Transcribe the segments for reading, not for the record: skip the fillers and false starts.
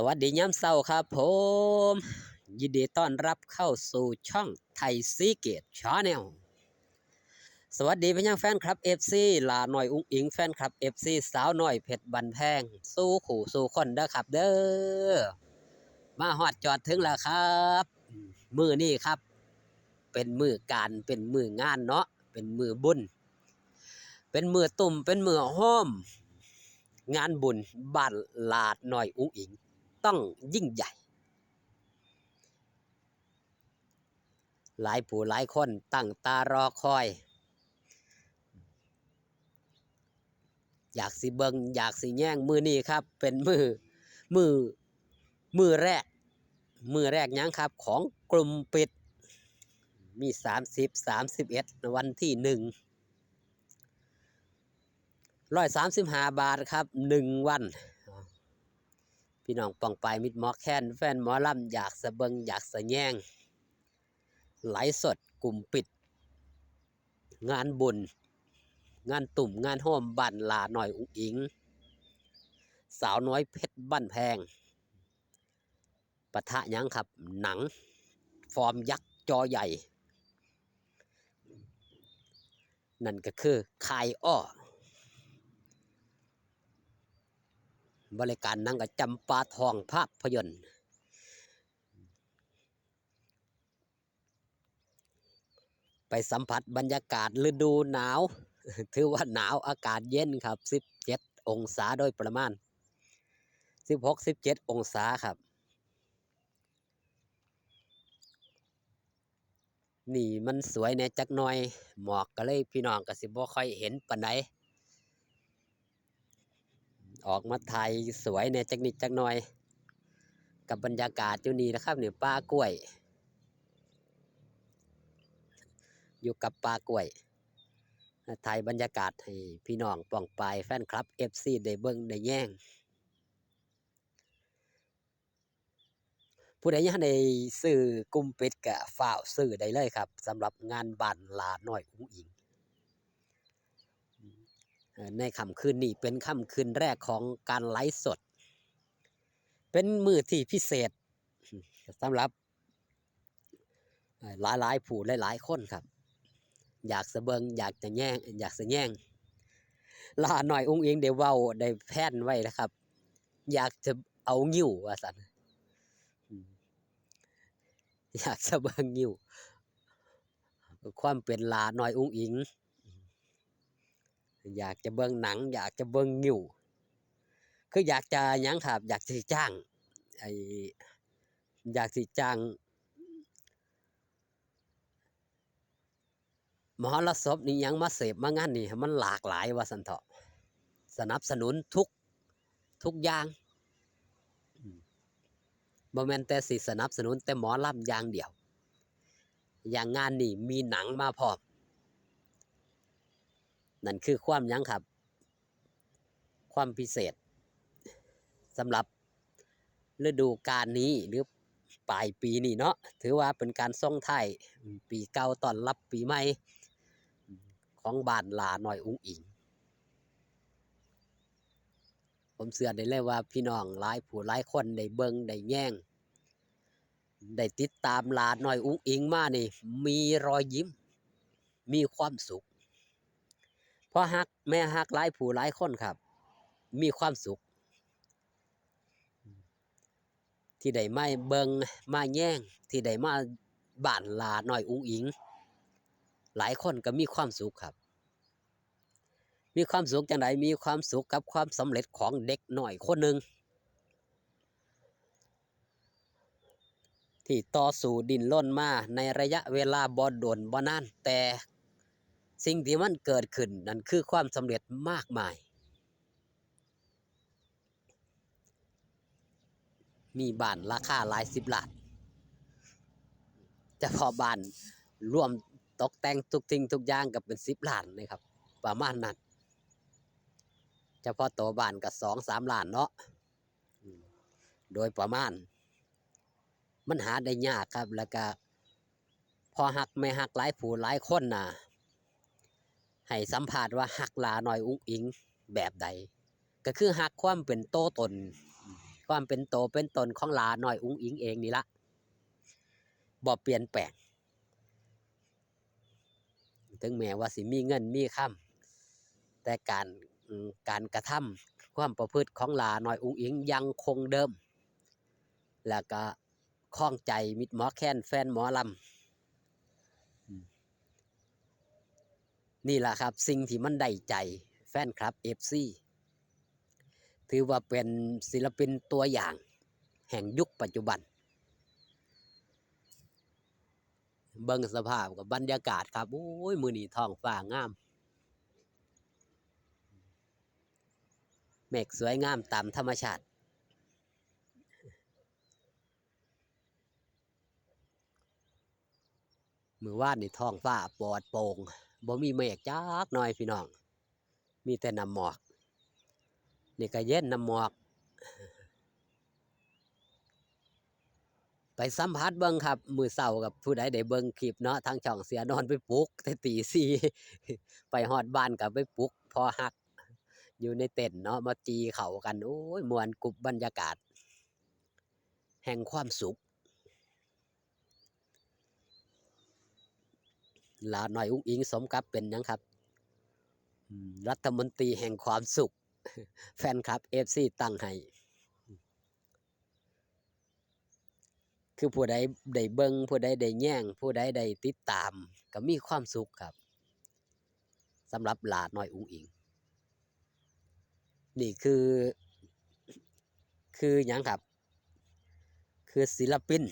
สวัสดียามเช้าครับผมยินดีต้อนรับเข้าสู่ช่องไทยซีเกตชาแนลสวัสดีพี่ยังแฟนคลับ FC ลาหน่อยอุ้งอิงแฟนคลับ FC สาวหน่อยเพชรบันแพงสู้ขู่สู้คนเด้อครับเด้อมาฮอดจอดถึงแล้วครับมือนี่ครับเป็นมือการเป็นมืองานเนาะเป็นมือบุญเป็นมือตุ่มเป็นมือห้อมงานบุญบ้านลาดหน่อยอุ้งอิงต้องยิ่งใหญ่หลายผู้หลายคนตั้งตารอคอยอยากสิเบิงอยากสิแย่งมือนี้ครับเป็นมือมือแรกยังครับของกลุ่มปิดมี31วันที่135 บาทครับ1วันพี่น้องป่องไปมิดหมอแค้นแฟนหมอลำอยากสะเบิงอยากสะแย่งไหลสดกลุ่มปิดงานบุญงานตุ่มงานโฮมบ้านลาหน่อยอุ้งอิงสาวน้อยเพชรบ้านแพงปะทะยังครับหนังฟอร์มยักษ์จอใหญ่นั่นก็คือคายอ้อบริการนั่งกับจำปาทองภาพยนตร์ไปสัมผัสบรรยากาศฤดูหนาวถือว่าหนาวอากาศเย็นครับ17 องศาโดยประมาณ16-17 องศาครับนี่มันสวยแน่จักหน่อยหมอกก็เลยพี่น้องก็สิบ่ค่อยเห็นปานใดออกมาถ่ายสวยแน่จักนิดจักหน่อยกับบรรยากาศอยู่นี่นะครับเนี่ยป่ากล้วยอยู่กับป่ากล้วยถ่ายบรรยากาศให้พี่น้องป้องปายแฟนคลับ FC ได้เบิ่งได้แย่งผู้ใดยังได้ซื้อกลุ่มปิดก็ฟ้าวซื้อได้เลยครับสำหรับงานบ้านลาน้อยอุ้งอิงในค่ำคืนนี้เป็นค่ำคืนแรกของการไลฟ์สดเป็นมื้อที่พิเศษสำหรับหลายผู้หลายคนครับอยากสะเบิงอยากจะแย่งอยากสะแย่งลาหน่อยอุ้งอิงได้เว้าได้แพนไว้นะครับอยากจะเอางิ้วว่าซั่นอยากจะเบิงงิ้วความเป็นลาหน่อยอุ้งอิงอยากจะเบิงหนังอยากจะเบิงงิ้วคืออยากจะหยังครับอยากสิจ้างอยากสิจ้างมหรสพนี่ยังมาเสพมางานนี่มันหลากหลายว่าซั่นเถาะสนับสนุนทุกอย่างบ่แม่นแต่สิสนับสนุนแต่หมอลำอย่างเดียวอย่างงานนี่มีหนังมาพร้อมนั่นคือความหยังครับความพิเศษสำหรับฤดูกาลนี้หรือปลายปีนี้เนาะถือว่าเป็นการส่งท้ายปีเก่าต้อนรับปีใหม่ของบ้านลาน้อยอุ้งอิงผมเชื่อได้เลยว่าพี่น้องหลายผู้หลายคนได้เบิ่งได้แย่งได้ติดตามลาน้อยอุ้งอิงมานี่มีรอยยิ้มมีความสุขเพราะฮักแม่ฮักหลายผู้หลายคนครับมีความสุขที่ได้มาเบิ่งมาแย่งที่ได้มาบ้านลาน้อยอุ้งอิงหลายคนก็มีความสุขครับมีความสุขจังไดมีความสุขกับความสำเร็จของเด็กน้อยคนหนึ่งที่ต่อสู้ดิ้นรนมาในระยะเวลาบ่โดนบ่นานแต่สิ่งที่มันเกิดขึ้นนั่นคือความสำเร็จมากมายมีบ้านราคาหลาย10 ล้านเฉพาะบ้านรวมตกแต่งทุกสิ่งทุกอย่างก็เป็น10 ล้านนะครับประมาณนั้นเฉพาะตัวบ้านก็2-3 ล้านเนาะโดยประมาณมันหาได้ยากครับแล้วก็พอหักไม่หักหลายผู้หลายคนน่ะให้สัมภาษณ์ว่าหักลาน้อยอุ้งอิงแบบใดก็คือหักความเป็นโตตน ความเป็นโตเป็นตนของหลาน้อยอุ้งอิงเองนี่ละบ่เปลี่ยนแปลงถึงแม้ว่าสิมีเงินมีค่ำแต่การกระทำความประพฤติของหลาน้อยอุ้งอิงยังคงเดิมแล้วก็คล้องใจมิตรหมอแค้นแฟนหมอลำนี่แหละครับสิ่งที่มันได้ใจแฟนคลับ FC ถือว่าเป็นศิลปินตัวอย่างแห่งยุคปัจจุบันเบิ่งสภาพกับบรรยากาศครับโอ้ยมื้อนี้ท้องฟ้างามเมฆสวยงามตามธรรมชาติมื้อวานนี่ท้องฟ้าปลอดโปร่งบ่มีเมฆจักหน่อยพี่น้องมีแต่น้ำหมอกนี่ก็เย็นน้ำหมอกไปสัมผัสเบิ่งครับมื้อเช้ากับผู้ใดได้เบิ่งคลิปเนาะทางช่องเสียนอนไปปลุกแต่ตีสี่ไปฮอดบ้านก็ไปปลุกพอฮักอยู่ในเต็นท์เนาะมาจีเข้ากันโอ้ยม่วนกรุบบรรยากาศแห่งความสุขหลาน้อยอุ้งอิงสมกับเป็นหยังครับรัฐมนตรีแห่งความสุขแฟนคลับ FC ตั้งให้คือผู้ใดได้เบิ่งผู้ใดได้แย่งผู้ใดได้ติดตามก็มีความสุขครับสำหรับหลาน้อยอุ้งอิงนี่คือหยังครับคือศิลปิน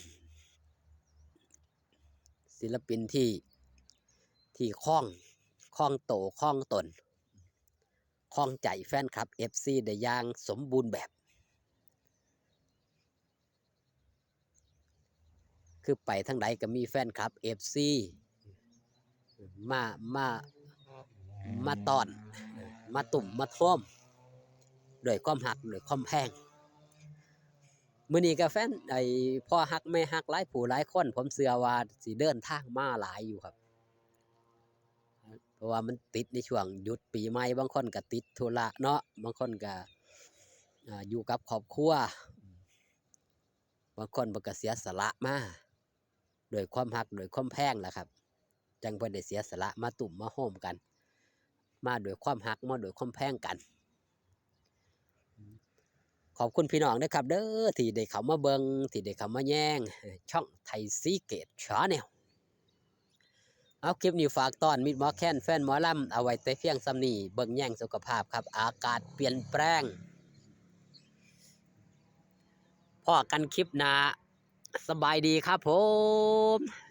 ที่คล้องโตคล้องตนคล้องใจแฟนคลับ FC ได้อย่างสมบูรณ์แบบคือไปทั้งใดก็มีแฟนคลับ FC มามามาต้อนมาตุ่มมาท่วมด้วยความหักด้วยความแพงมื้อนี้ก็แฟนพ่อฮักแม่ฮักหลายผู้หลายคนผมเชื่อว่าสิเดินทางมาหลายอยู่ครับเพราะว่ามันติดในช่วงหยุดปีใหม่บางคนก็ติดธุระเนาะบางคนก็อยู่กับครอบครัวบางคนก็เสียสละมาโดยความฮักโดยความแพงแหละครับจังเพิ่นได้เสียสละมาตุ่มมาโฮมกันมาโดยความฮักมาโดยความแพงกันขอบคุณพี่น้องนะครับเด้อที่ได้เข้ามาเบิ่งที่ได้เข้ามาแย่งช่องไทยซีเกตชาแนลเอาคลิปนี้ฝากตอนมิตรหมอแค้นแฟนหมอลำเอาไว้แต่เพียงซ้ำนี้เบิ่งแย่งสุขภาพครับอากาศเปลี่ยนแปลงพอกันคลิปหน้าสบายดีครับผม